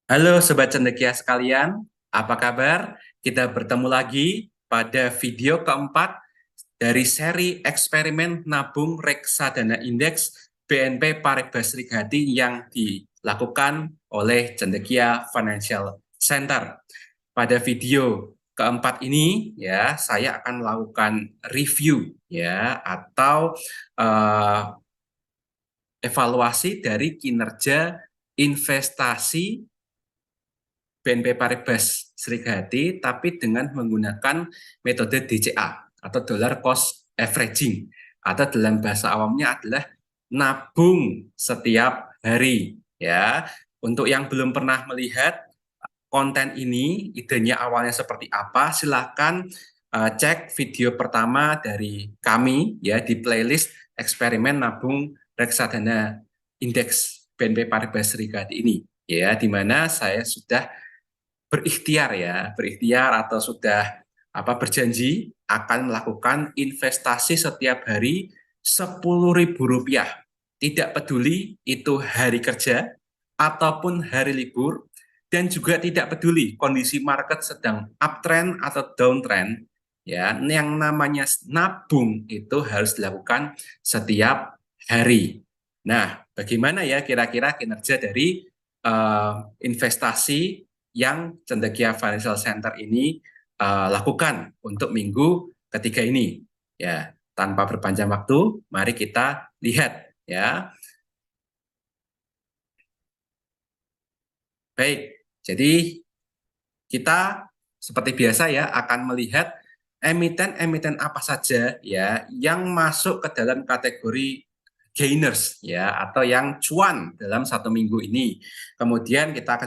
Halo Sobat Cendekia sekalian, apa kabar? Kita bertemu lagi pada video keempat dari seri eksperimen nabung reksadana indeks BNP Paribas Srigadi yang dilakukan oleh Cendekia Financial Center. Pada video keempat ini ya, saya akan melakukan review ya atau eh, evaluasi dari kinerja investasi BNP Paribas Srigadi, tapi dengan menggunakan metode DCA atau dollar cost averaging, atau dalam bahasa awamnya adalah nabung setiap hari. Ya, untuk yang belum pernah melihat konten ini, idenya awalnya seperti apa, silakan cek video pertama dari kami ya di playlist eksperimen nabung reksadana indeks BNP Paribas Srigadi ini ya, di mana saya sudah berikhtiar atau sudah berjanji akan melakukan investasi setiap hari Rp10.000. Tidak peduli itu hari kerja ataupun hari libur, dan juga tidak peduli kondisi market sedang uptrend atau downtrend. Ya, yang namanya nabung itu harus dilakukan setiap hari. Nah, bagaimana ya kira-kira kinerja dari investasi yang Cendekia Financial Center ini lakukan untuk minggu ketiga ini? Ya, tanpa berpanjang waktu, mari kita lihat ya. Baik, jadi kita seperti biasa ya akan melihat emiten-emiten apa saja ya yang masuk ke dalam kategori gainers ya atau yang cuan dalam satu minggu ini. Kemudian kita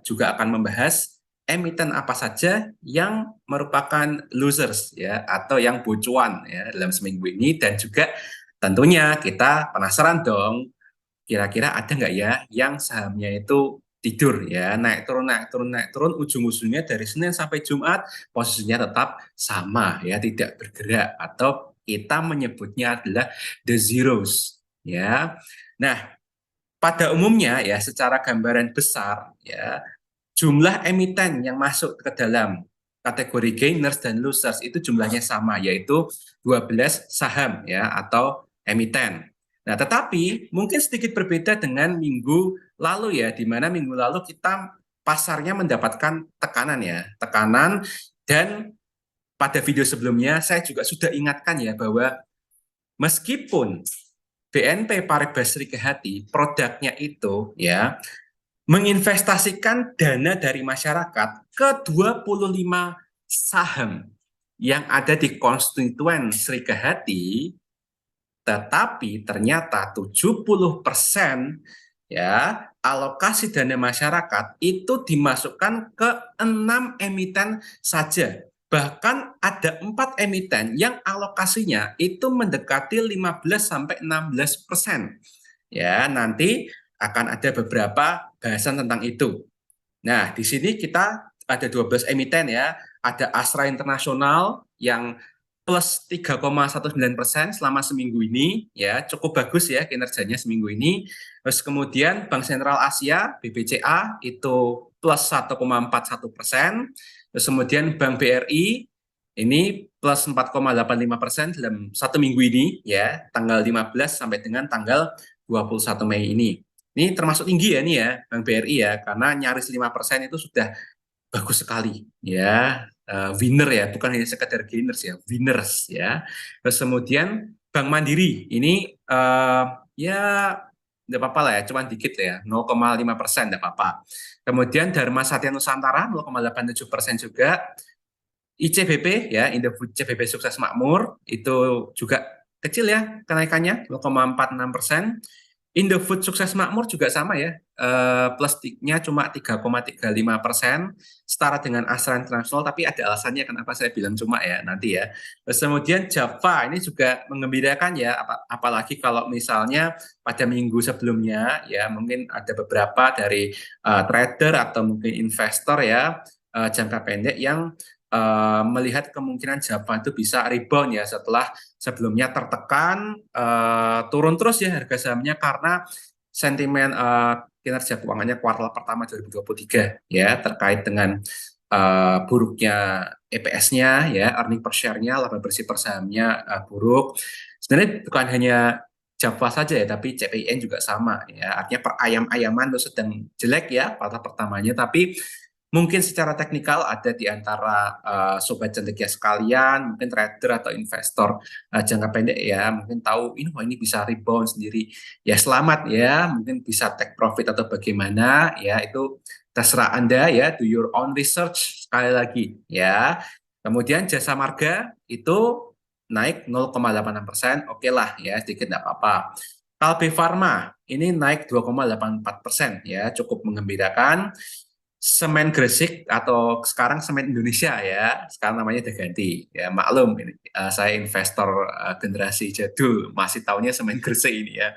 juga akan membahas emiten apa saja yang merupakan losers ya atau yang bocuan ya dalam seminggu ini, dan juga tentunya kita penasaran dong, kira-kira ada nggak ya yang sahamnya itu tidur ya, naik turun naik turun naik turun, ujung-ujungnya dari Senin sampai Jumat posisinya tetap sama ya, tidak bergerak, atau kita menyebutnya adalah the zeros ya. Nah, pada umumnya ya secara gambaran besar ya, jumlah emiten yang masuk ke dalam kategori gainers dan losers itu jumlahnya sama, yaitu 12 saham ya atau emiten. Nah, tetapi mungkin sedikit berbeda dengan minggu lalu ya, di mana minggu lalu kita pasarnya mendapatkan tekanan ya, tekanan, dan pada video sebelumnya saya juga sudah ingatkan ya bahwa meskipun BNP Paribas Srigadi produknya itu ya menginvestasikan dana dari masyarakat ke 25 saham yang ada di konstituen Srigadi, tetapi ternyata 70% ya alokasi dana masyarakat itu dimasukkan ke 6 emiten saja. Bahkan ada 4 emiten yang alokasinya itu mendekati 15 sampai 16%. Ya, nanti akan ada beberapa bahasan tentang itu. Nah, di sini kita ada 12 emiten ya. Ada Astra Internasional yang plus 3,19% selama seminggu ini ya, cukup bagus ya kinerjanya seminggu ini. Terus kemudian Bank Sentral Asia BBCA itu plus 1,41%. Terus kemudian Bank BRI ini plus 4,85% dalam satu minggu ini ya, tanggal 15 sampai dengan tanggal 21 Mei ini. Ini termasuk tinggi ya nih ya Bank BRI ya, karena nyaris 5% itu sudah bagus sekali ya. Winner ya, bukan hanya sekedar gainers ya, winners ya. Terus kemudian Bank Mandiri ini ya tidak apa-apa lah ya, cuma dikit ya, 0,5%, tidak apa-apa. Kemudian Dharma Satya Nusantara 0,87% juga. ICBP ya, Indofood CBP Sukses Makmur itu juga kecil ya kenaikannya, 0,46%. Indofood Sukses Makmur juga sama ya, plastiknya cuma 3,35%, setara dengan Astra International, tapi ada alasannya kenapa saya bilang cuma ya nanti ya. Terus kemudian Java ini juga mengembirakan ya, apalagi kalau misalnya pada minggu sebelumnya ya mungkin ada beberapa dari trader atau mungkin investor ya jangka pendek yang melihat kemungkinan Java itu bisa rebound ya setelah sebelumnya tertekan, turun terus ya harga sahamnya karena sentimen kinerja keuangannya kuartal pertama 2023 ya, terkait dengan buruknya EPS-nya ya, earning per share-nya, laba bersih per sahamnya buruk. Sebenarnya bukan hanya Java saja ya, tapi CPIN juga sama ya. Artinya per ayam-ayaman itu sedang jelek ya kuartal pertamanya, tapi mungkin secara teknikal ada di antara sobat cendekia sekalian, mungkin trader atau investor jangka pendek ya, mungkin tahu ini wah ini bisa rebound sendiri. Ya selamat ya, mungkin bisa take profit atau bagaimana ya, itu terserah Anda ya, do your own research sekali lagi ya. Kemudian jasa marga itu naik 0,86%, oke lah ya, sedikit tidak apa-apa. Kalbe Farma ini naik 2,84% ya, cukup mengembirakan. Semen Gresik atau sekarang Semen Indonesia ya, sekarang namanya udah ganti ya, maklum ini saya investor generasi jadul masih tahunya Semen Gresik ini ya.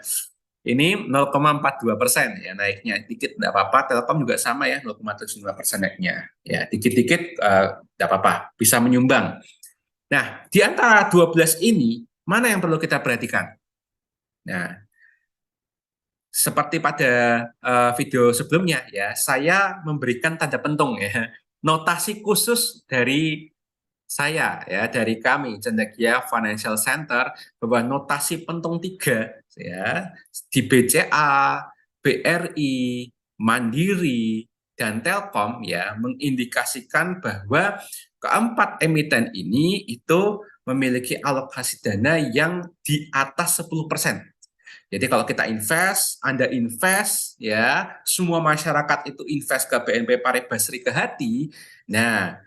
Ini 0,42% ya naiknya, dikit tidak apa-apa. Telkom juga sama ya, 0,75% naiknya ya, dikit-dikit tidak apa-apa, bisa menyumbang. Nah, di antara 12 ini mana yang perlu kita perhatikan? Nah, seperti pada video sebelumnya ya, saya memberikan tanda pentung ya, notasi khusus dari saya ya, dari kami Cendekia Financial Center, bahwa notasi pentung 3 ya di BCA, BRI, Mandiri, dan Telkom ya mengindikasikan bahwa keempat emiten ini itu memiliki alokasi dana yang di atas 10%. Jadi kalau kita invest, Anda invest ya, semua masyarakat itu invest ke BNP Paribas Srikahati. Nah,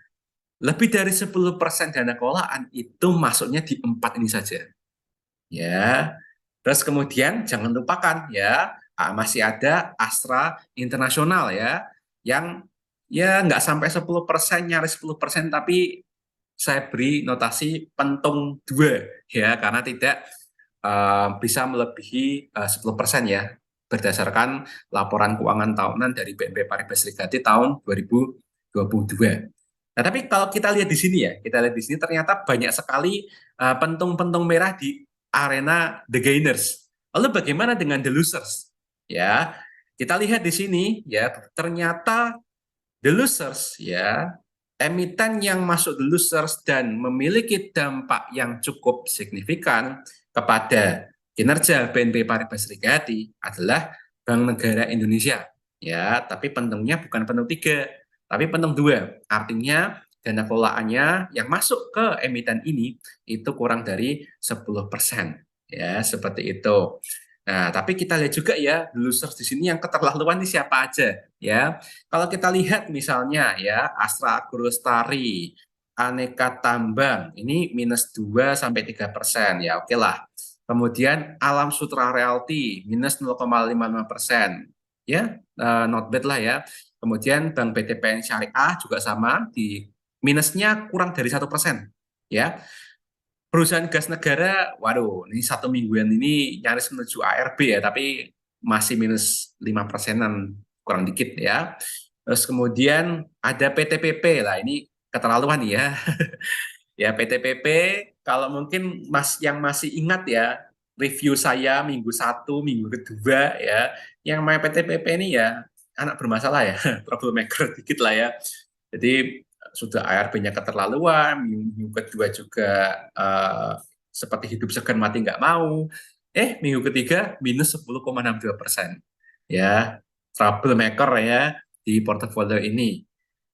lebih dari 10% dana kelolaan itu masuknya di 4 ini saja. Ya. Terus kemudian jangan lupakan ya, masih ada Astra Internasional ya, yang ya nggak sampai 10%, nyaris 10%, tapi saya beri notasi pentung 2 ya, karena tidak bisa melebihi 10% ya, berdasarkan laporan keuangan tahunan dari BNP Paribas Srikati tahun 2022. Nah, tapi kalau kita lihat di sini ya, kita lihat di sini ternyata banyak sekali pentung-pentung merah di arena the gainers. Lalu bagaimana dengan the losers? Ya, kita lihat di sini ya, ternyata the losers ya, emiten yang masuk the losers dan memiliki dampak yang cukup signifikan kepada kinerja BNP Paribas Srikati adalah Bank Negara Indonesia. Ya, tapi pentungnya bukan pentung 3, tapi pentung 2. Artinya dana kelolaannya yang masuk ke emiten ini itu kurang dari 10%. Ya, seperti itu. Nah, tapi kita lihat juga ya, losers di sini yang keterlaluan ini siapa aja ya. Kalau kita lihat misalnya ya, Astra Agrostari, Aneka Tambang, ini minus 2 sampai 3% ya, oke lah. Kemudian Alam Sutra Realty minus 0,55%. Ya, not bad lah ya. Kemudian Bank BTPN Syariah juga sama, di minusnya kurang dari 1%. Ya, perusahaan gas negara, waduh, ini 1 mingguan ini nyaris menuju ARB ya, tapi masih minus 5%-an, kurang dikit ya. Terus kemudian ada PTPP lah, ini keterlaluan ya. Ya, PTPP, kalau mungkin yang masih ingat ya, review saya minggu 1, minggu kedua ya, yang main PTPP ini ya anak bermasalah ya, troublemaker dikit lah ya. Jadi sudah ARB-nya keterlaluan, minggu kedua juga seperti hidup segan mati nggak mau. Minggu ketiga minus 10,62%. Ya, troublemaker ya di portofolio ini.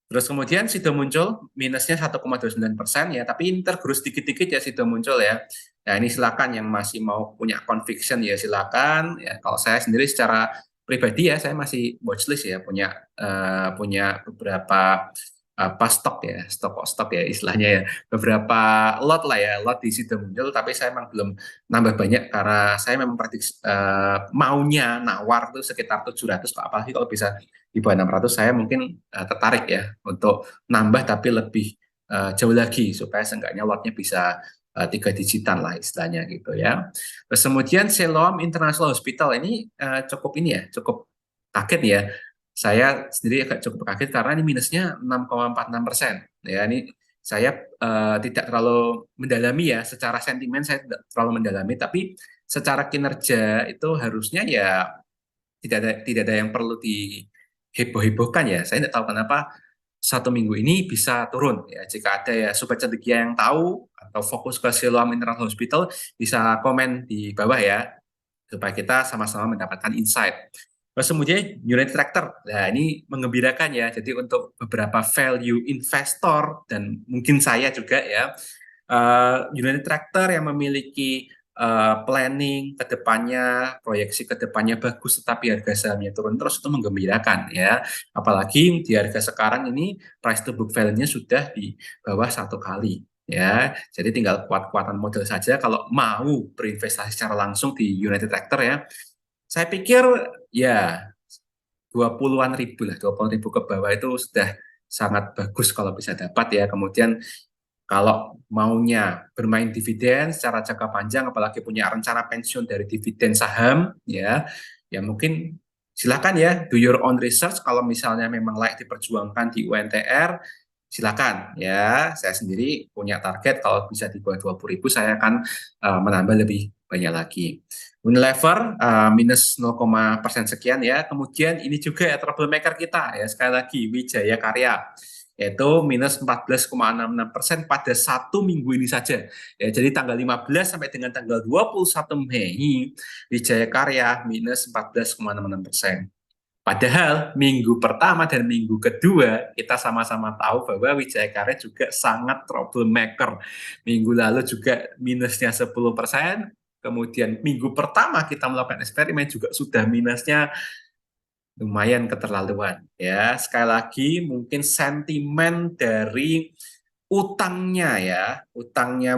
Terus kemudian Sido muncul minusnya 1,29% ya, tapi ini tergerus dikit-dikit ya Sido muncul ya. Nah ini silakan yang masih mau punya conviction ya silakan. Ya kalau saya sendiri secara pribadi ya saya masih watchlist ya, punya beberapa stok ya, stok ya istilahnya ya, beberapa lot lah ya, lot di Sido muncul, tapi saya memang belum nambah banyak karena saya memang prediksi maunya nawar tuh sekitar 700, apalagi kalau bisa di bawah 600 saya mungkin tertarik ya untuk nambah, tapi lebih jauh lagi supaya seenggaknya lotnya bisa 3 digitan lah istilahnya gitu ya. Terus kemudian Siloam International Hospital ini cukup ini ya, cukup kaget ya. Saya sendiri agak cukup kaget karena ini minusnya 6,46%. Ya, ini saya tidak terlalu mendalami ya, secara sentimen saya tidak terlalu mendalami, tapi secara kinerja itu harusnya ya tidak ada yang perlu diheboh-hebohkan ya. Saya tidak tahu kenapa 1 minggu ini bisa turun ya. Jika ada ya sobat cendekia yang tahu atau fokus ke Siloam International Hospital, bisa komen di bawah ya, supaya kita sama-sama mendapatkan insight. Terus kemudian United Tractor, nah ini menggembirakan ya. Jadi untuk beberapa value investor dan mungkin saya juga ya, United Tractor yang memiliki planning ke depannya, proyeksi ke depannya bagus, tetapi harga sahamnya turun terus, itu menggembirakan ya. Apalagi di harga sekarang ini price to book value-nya sudah di bawah 1 kali ya. Jadi tinggal kuat-kuatan modal saja kalau mau berinvestasi secara langsung di United Tractor ya. Saya pikir ya 20-an ribu lah, 20 ribu ke bawah itu sudah sangat bagus kalau bisa dapat ya. Kemudian kalau maunya bermain dividen secara jangka panjang, apalagi punya rencana pensiun dari dividen saham, ya mungkin silakan ya, do your own research. Kalau misalnya memang layak diperjuangkan di UNTR, silakan ya. Saya sendiri punya target kalau bisa di bawah 20 ribu, saya akan menambah lebih banyak lagi. Unilever minus 0, sekian ya. Kemudian ini juga ya troublemaker kita ya, sekali lagi Wijaya Karya, yaitu minus 14,66% pada 1 minggu ini saja. Ya, jadi tanggal 15 sampai dengan tanggal 21 Mei, Wijaya Karya minus 14,66%. Padahal minggu pertama dan minggu kedua kita sama-sama tahu bahwa Wijaya Karya juga sangat troublemaker. Minggu lalu juga minusnya 10%, kemudian minggu pertama kita melakukan eksperimen juga sudah minusnya lumayan keterlaluan ya. Sekali lagi mungkin sentimen dari utangnya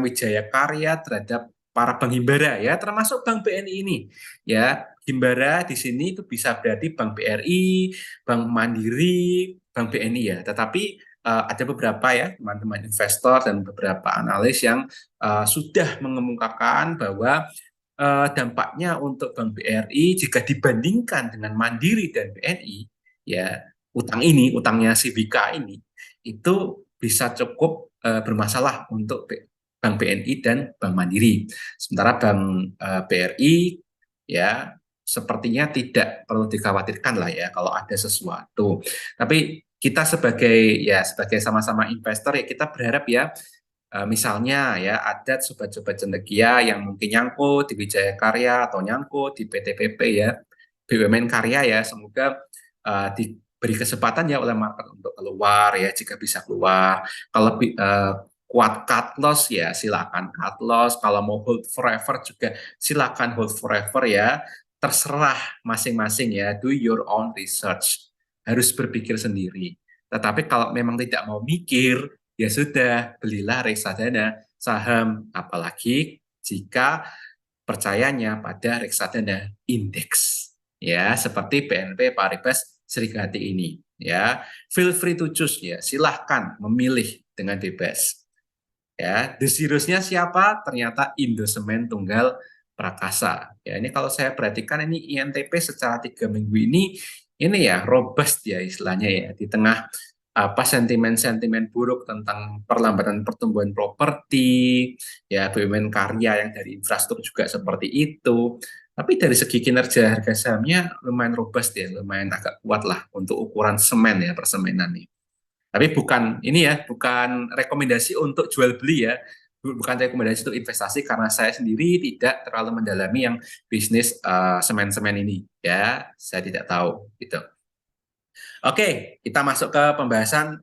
Wijaya Karya terhadap para bank himbara ya, termasuk Bank BNI ini ya. Himbara di sini itu bisa berarti Bank BRI, Bank Mandiri, Bank BNI ya. Tetapi ada beberapa ya teman-teman investor dan beberapa analis yang sudah mengemukakan bahwa dampaknya untuk Bank BRI jika dibandingkan dengan Mandiri dan BNI, ya utangnya Civica ini itu bisa cukup bermasalah untuk Bank BNI dan Bank Mandiri. Sementara Bank BRI ya sepertinya tidak perlu dikhawatirkan lah ya kalau ada sesuatu. Tapi kita sebagai sama-sama investor ya, kita berharap ya, misalnya ya ada sobat-sobat cendekia yang mungkin nyangkut di Wijaya Karya atau nyangkut di PT PP ya, BUMN Karya ya, semoga diberi kesempatan ya oleh market untuk keluar ya, jika bisa keluar. Kalau kuat cut loss ya silakan cut loss, kalau mau hold forever juga silakan hold forever ya, terserah masing-masing ya, do your own research, harus berpikir sendiri. Tetapi kalau memang tidak mau mikir, ya sudah, belilah reksadana saham, apalagi jika percayanya pada reksadana indeks ya, seperti BNP Paribas Serikati ini ya. Feel free to choose ya, silahkan memilih dengan bebas ya. The Zeros-nya siapa? Ternyata Indosemen Tunggal Prakasa ya. Ini kalau saya perhatikan ini INTP secara 3 minggu ini ya robust ya istilahnya ya, di tengah apa sentimen-sentimen buruk tentang perlambatan pertumbuhan properti, ya BUMN Karya yang dari infrastruktur juga seperti itu. Tapi dari segi kinerja harga sahamnya lumayan robust ya, lumayan agak kuat lah untuk ukuran semen ya, persemenan nih. Tapi bukan ini ya, bukan rekomendasi untuk jual beli ya, bukan rekomendasi untuk investasi, karena saya sendiri tidak terlalu mendalami yang bisnis semen-semen ini ya, saya tidak tahu gitu. Oke, kita masuk ke pembahasan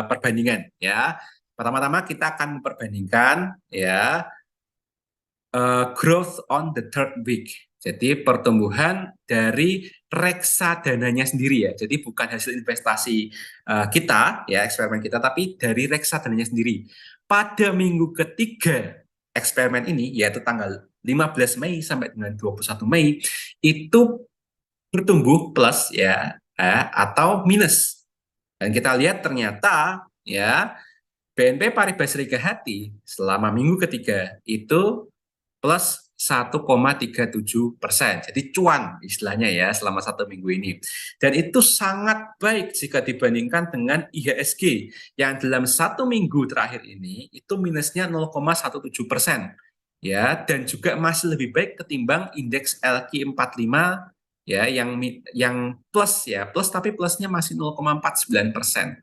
perbandingan ya. Pertama-tama kita akan memperbandingkan ya growth on the third week. Jadi pertumbuhan dari reksadananya sendiri ya. Jadi bukan hasil investasi kita ya, eksperimen kita, tapi dari reksadananya sendiri. Pada minggu ketiga eksperimen ini, yaitu tanggal 15 Mei sampai dengan 21 Mei, itu bertumbuh plus ya, atau minus. Dan kita lihat ternyata ya BNP Paribas Serikati selama minggu ketiga itu plus 1,37%. Jadi cuan istilahnya ya selama 1 minggu ini. Dan itu sangat baik jika dibandingkan dengan IHSG yang dalam 1 minggu terakhir ini itu minusnya 0,17%. Ya, dan juga masih lebih baik ketimbang indeks LQ45 ya, yang plus ya, plus tapi plusnya masih 0,49%.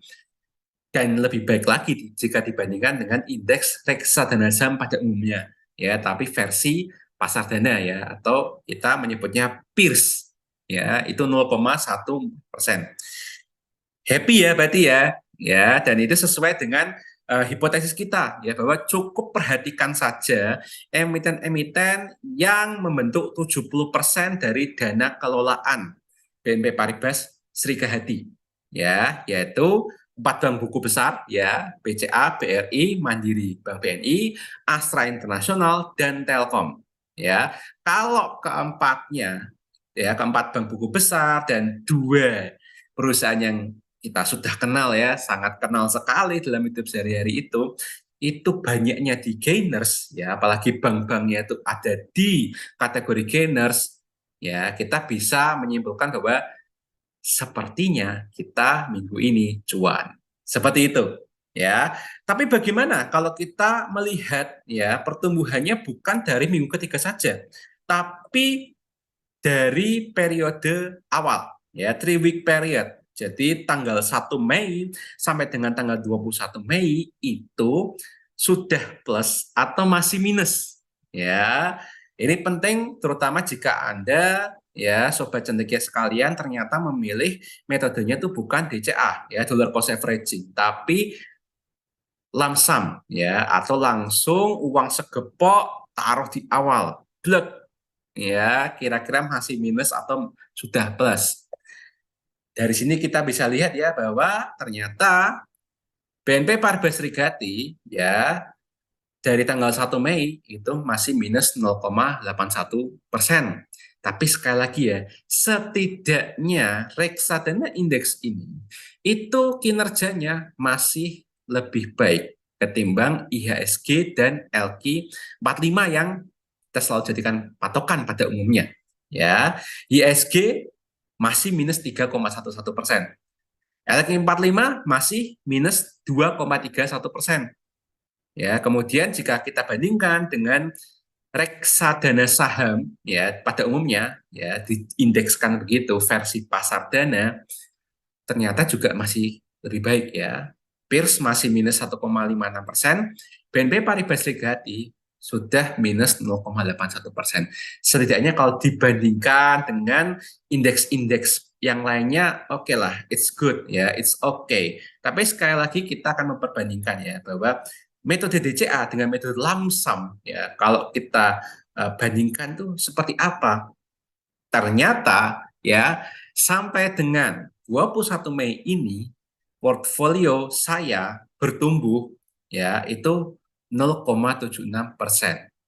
Dan lebih baik lagi jika dibandingkan dengan indeks reksadana saham pada umumnya, ya, tapi versi pasar dana ya, atau kita menyebutnya PIRS, ya, itu 0,1%. Happy ya berarti ya, dan itu sesuai dengan hipotesis kita ya, bahwa cukup perhatikan saja emiten-emiten yang membentuk 70% dari dana kelolaan BNP Paribas Srikahati, ya, yaitu empat bank buku besar ya, BCA, BRI, Mandiri, Bank BNI, Astra Internasional, dan Telkom, ya. Kalau keempat bank buku besar dan dua perusahaan yang kita sudah kenal ya, sangat kenal sekali dalam hidup sehari-hari itu banyaknya di gainers ya, apalagi bank-banknya itu ada di kategori gainers, ya, kita bisa menyimpulkan bahwa sepertinya kita minggu ini cuan. Seperti itu ya. Tapi bagaimana kalau kita melihat ya pertumbuhannya bukan dari minggu ketiga saja, tapi dari periode awal ya, 3 week period. Jadi tanggal 1 Mei sampai dengan tanggal 21 Mei itu sudah plus atau masih minus ya. Ini penting terutama jika Anda ya sobat cendekia sekalian ternyata memilih metodenya itu bukan DCA ya, dollar cost averaging, tapi lump sum ya, atau langsung uang segepok taruh di awal. Blek ya, kira-kira masih minus atau sudah plus. Dari sini kita bisa lihat ya bahwa ternyata BNP Paribas Srikati ya dari tanggal 1 Mei itu masih minus 0,81%. Tapi sekali lagi ya, setidaknya reksadana indeks ini itu kinerjanya masih lebih baik ketimbang IHSG dan LQ45 yang kita selalu jadikan patokan pada umumnya. Ya, IHSG masih minus 3,11%. LQ45 masih minus 2,31%. Ya, kemudian jika kita bandingkan dengan reksadana saham ya pada umumnya ya diindekskan begitu versi pasar dana, ternyata juga masih lebih baik ya. PIRS masih minus 1,56%, BNP Paribas Srikati sudah minus 0,81%. Setidaknya kalau dibandingkan dengan indeks-indeks yang lainnya, oke lah, it's good ya, it's okay. Tapi sekali lagi kita akan memperbandingkan ya bahwa metode DCA dengan metode lump sum ya, kalau kita bandingkan tuh seperti apa. Ternyata ya sampai dengan 21 Mei ini portfolio saya bertumbuh ya itu 0,76%.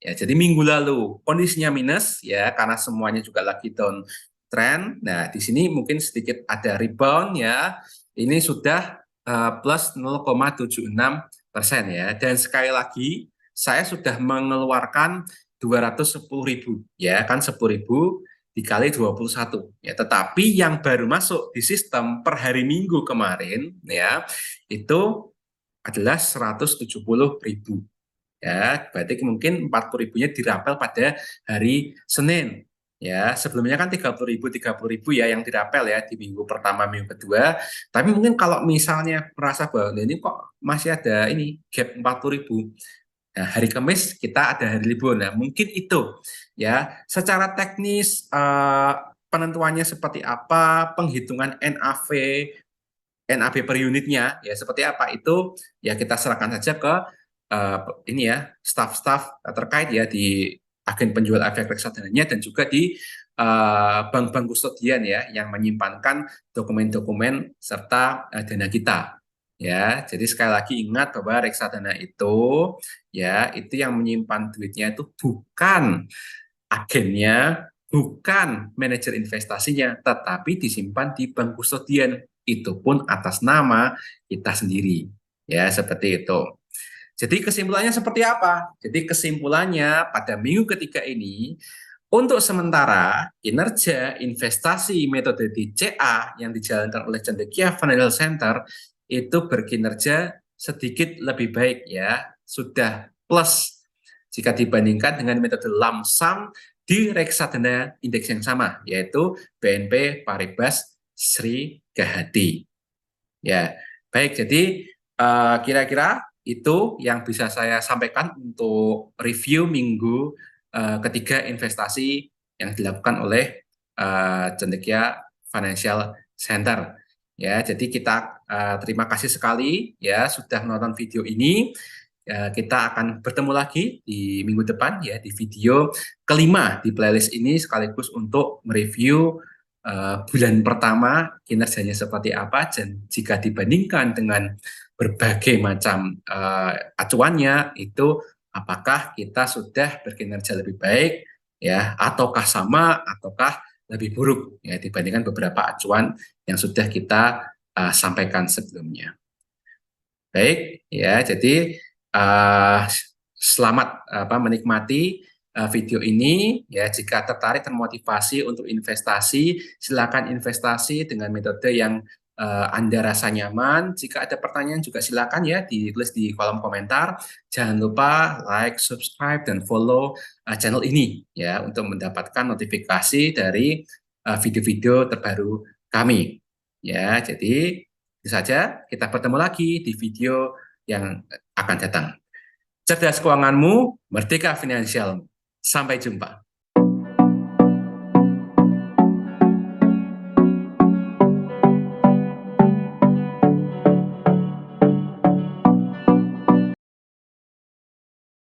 Ya, jadi minggu lalu kondisinya minus ya karena semuanya juga lagi down trend. Nah, di sini mungkin sedikit ada rebound ya. Ini sudah plus 0,76% ya. Dan sekali lagi saya sudah mengeluarkan 210.000 ya, kan 10.000 dikali 21 ya, tetapi yang baru masuk di sistem per hari Minggu kemarin ya itu adalah 170.000 ya, berarti mungkin 40.000-nya dirapel pada hari Senin ya. Sebelumnya kan 30.000 ya yang dirapel ya di minggu pertama minggu kedua, tapi mungkin kalau misalnya merasa bahwa ini kok masih ada ini gap 40.000. Nah, hari Kamis kita ada hari libur. Nah, mungkin itu ya. Secara teknis penentuannya seperti apa, penghitungan NAV per unitnya ya seperti apa itu ya kita serahkan saja ke ini ya staf-staf terkait ya di agen penjual efek reksadananya dan juga di bank-bank kustodian ya yang menyimpankan dokumen-dokumen serta dana kita. Ya, jadi sekali lagi ingat bahwa reksadana itu ya itu yang menyimpan duitnya itu bukan agennya, bukan manajer investasinya, tetapi disimpan di bank kustodian. Itu pun atas nama kita sendiri. Ya, seperti itu. Jadi kesimpulannya seperti apa? Jadi kesimpulannya pada minggu ketiga ini, untuk sementara kinerja investasi metode DCA yang dijalankan oleh Cendekia Financial Center itu berkinerja sedikit lebih baik ya, sudah plus jika dibandingkan dengan metode lump sum di reksadana indeks yang sama, yaitu BNP Paribas Sri Gahati. Ya, baik. Jadi kira-kira itu yang bisa saya sampaikan untuk review minggu ketiga investasi yang dilakukan oleh Cendekia Financial Center. Ya, jadi kita terima kasih sekali ya sudah menonton video ini. Kita akan bertemu lagi di minggu depan ya di video kelima di playlist ini sekaligus untuk mereview bulan pertama kinerjanya seperti apa dan jika dibandingkan dengan berbagai macam acuannya itu apakah kita sudah berkinerja lebih baik ya ataukah sama ataukah lebih buruk ya dibandingkan beberapa acuan yang sudah kita sampaikan sebelumnya. Baik, ya. Jadi uh, selamat menikmati video ini. Ya, jika tertarik termotivasi untuk investasi, silakan investasi dengan metode yang Anda rasa nyaman. Jika ada pertanyaan juga silakan ya ditulis di kolom komentar. Jangan lupa like, subscribe, dan follow channel ini ya untuk mendapatkan notifikasi dari video-video terbaru kami. Ya, jadi itu saja, kita bertemu lagi di video yang akan datang. Cerdas keuanganmu, merdeka finansialmu. Sampai jumpa.